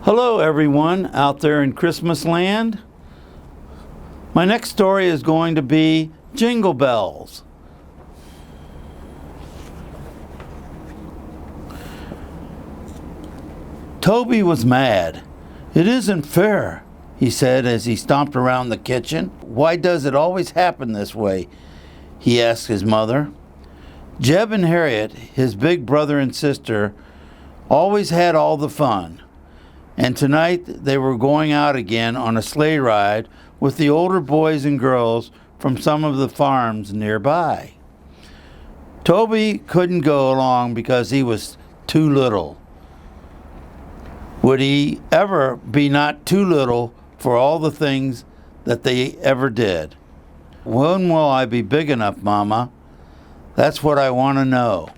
Hello everyone out there in Christmas land. My next story is going to be Jingle Bells. Toby was mad. "It isn't fair," he said as he stomped around the kitchen. "Why does it always happen this way?" he asked his mother. Jeb and Harriet, his big brother and sister, always had all the fun. And tonight they were going out again on a sleigh ride with the older boys and girls from some of the farms nearby. Toby couldn't go along because he was too little. Would he ever be not too little for all the things that they ever did? "When will I be big enough, Mama? That's what I want to know."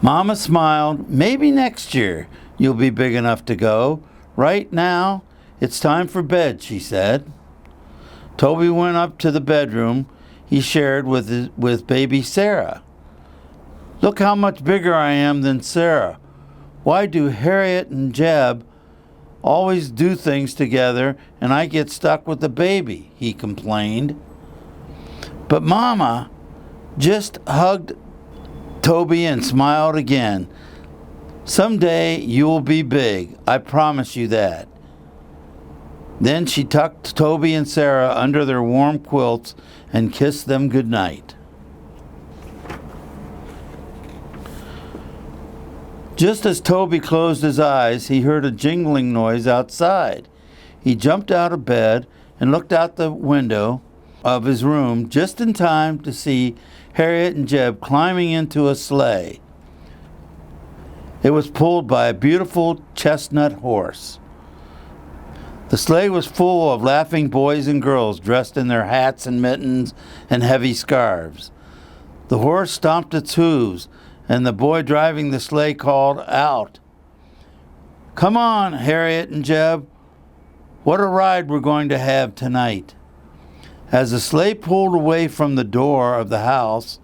Mama smiled. "Maybe next year you'll be big enough to go. Right now, it's time for bed," she said. Toby went up to the bedroom he shared with baby Sarah. "Look how much bigger I am than Sarah. Why do Harriet and Jeb always do things together and I get stuck with the baby?" he complained. But Mama just hugged Toby and smiled again. "Someday you will be big, I promise you that." Then she tucked Toby and Sarah under their warm quilts and kissed them goodnight. Just as Toby closed his eyes, he heard a jingling noise outside. He jumped out of bed and looked out the window of his room just in time to see Harriet and Jeb climbing into a sleigh. It was pulled by a beautiful chestnut horse. The sleigh was full of laughing boys and girls dressed in their hats and mittens and heavy scarves. The horse stomped its hooves, and the boy driving the sleigh called out, "Come on, Harriet and Jeb. What a ride we're going to have tonight." As the sleigh pulled away from the door of the house,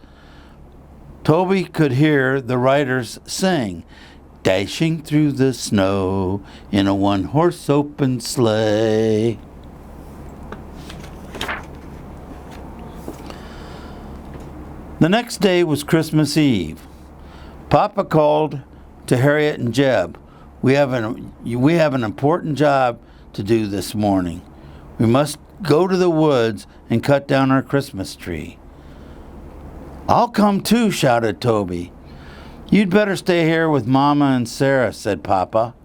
Toby could hear the riders sing, "Dashing through the snow in a one-horse open sleigh." The next day was Christmas Eve. Papa called to Harriet and Jeb. We have an important job to do this morning. We must go to the woods and cut down our Christmas tree." "I'll come too," shouted Toby. "You'd better stay here with Mama and Sarah," said Papa.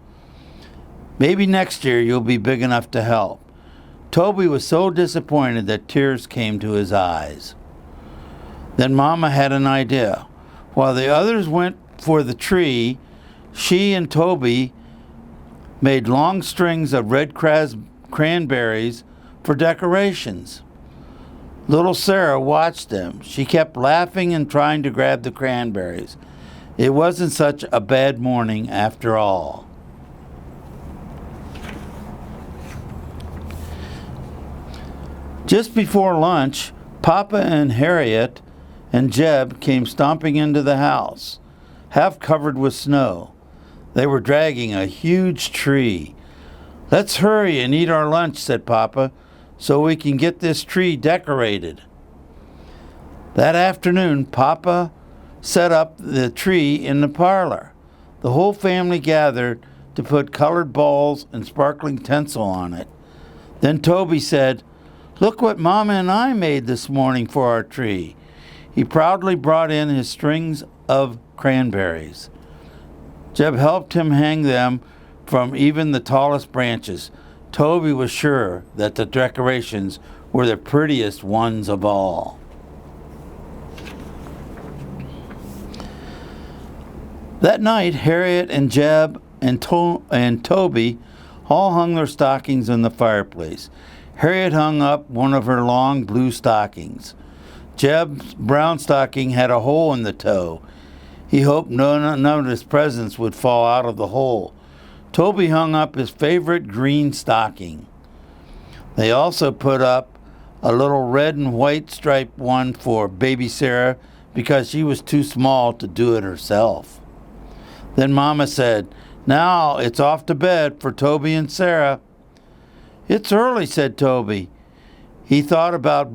"Maybe next year you'll be big enough to help." Toby was so disappointed that tears came to his eyes. Then Mama had an idea. While the others went for the tree, she and Toby made long strings of red cranberries for decorations. Little Sarah watched them. She kept laughing and trying to grab the cranberries. It wasn't such a bad morning after all. Just before lunch, Papa and Harriet and Jeb came stomping into the house, half covered with snow. They were dragging a huge tree. "Let's hurry and eat our lunch," said Papa, "so we can get this tree decorated." That afternoon, Papa set up the tree in the parlor. The whole family gathered to put colored balls and sparkling tinsel on it. Then Toby said, "Look what Mama and I made this morning for our tree." He proudly brought in his strings of cranberries. Jeb helped him hang them from even the tallest branches. Toby was sure that the decorations were the prettiest ones of all. That night, Harriet and Jeb and Toby all hung their stockings in the fireplace. Harriet hung up one of her long blue stockings. Jeb's brown stocking had a hole in the toe. He hoped none of his presents would fall out of the hole. Toby hung up his favorite green stocking. They also put up a little red and white striped one for baby Sarah because she was too small to do it herself. Then Mama said, "Now it's off to bed for Toby and Sarah." "It's early," said Toby. He thought about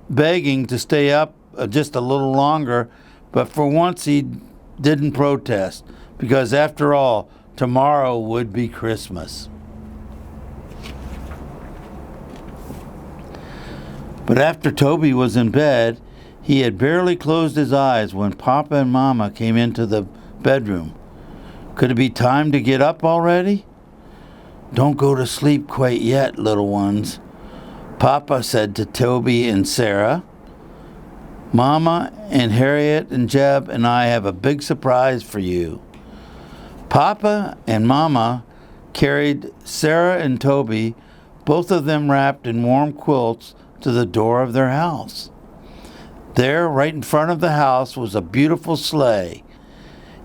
begging to stay up just a little longer, but for once he didn't protest, because after all, tomorrow would be Christmas. But after Toby was in bed, he had barely closed his eyes when Papa and Mama came into the bedroom. "Could it be time to get up already?" "Don't go to sleep quite yet, little ones," Papa said to Toby and Sarah. "Mama and Harriet and Jeb and I have a big surprise for you." Papa and Mama carried Sarah and Toby, both of them wrapped in warm quilts, to the door of their house. There, right in front of the house, was a beautiful sleigh.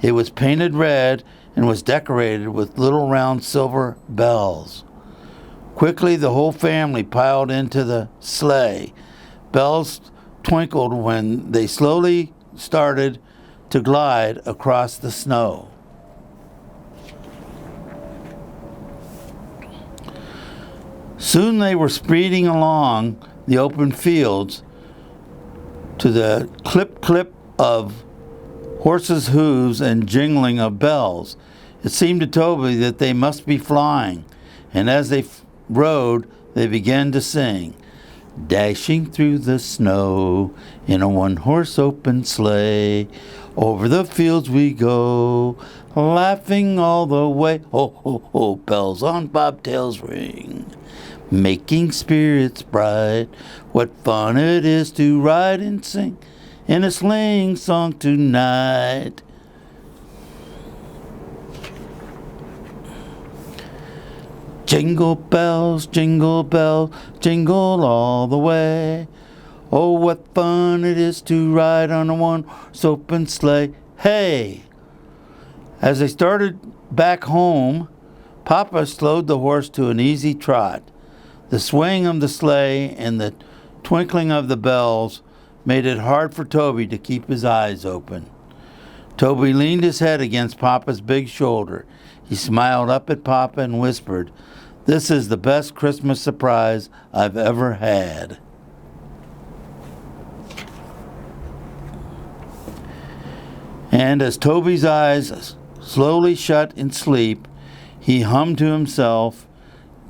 It was painted red and was decorated with little round silver bells. Quickly, the whole family piled into the sleigh. Bells twinkled when they slowly started to glide across the snow. Soon they were speeding along the open fields to the clip-clip of horses' hooves and jingling of bells. It seemed to Toby that they must be flying, and as they rode, they began to sing. "Dashing through the snow in a one-horse open sleigh, over the fields we go, laughing all the way. Ho, ho, ho, bells on bobtails ring, making spirits bright. What fun it is to ride and sing in a sleighing song tonight." Jingle bells, jingle all the way. Oh, what fun it is to ride on a one-horse open sleigh. Hey! As they started back home, Papa slowed the horse to an easy trot. The swaying of the sleigh and the twinkling of the bells made it hard for Toby to keep his eyes open. Toby leaned his head against Papa's big shoulder. He smiled up at Papa and whispered, "This is the best Christmas surprise I've ever had." And as Toby's eyes slowly shut in sleep, he hummed to himself,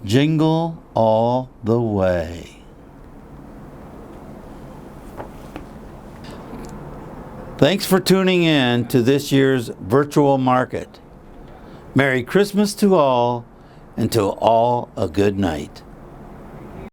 "Jingle all the way." Thanks for tuning in to this year's virtual market. Merry Christmas to all, and to all a good night.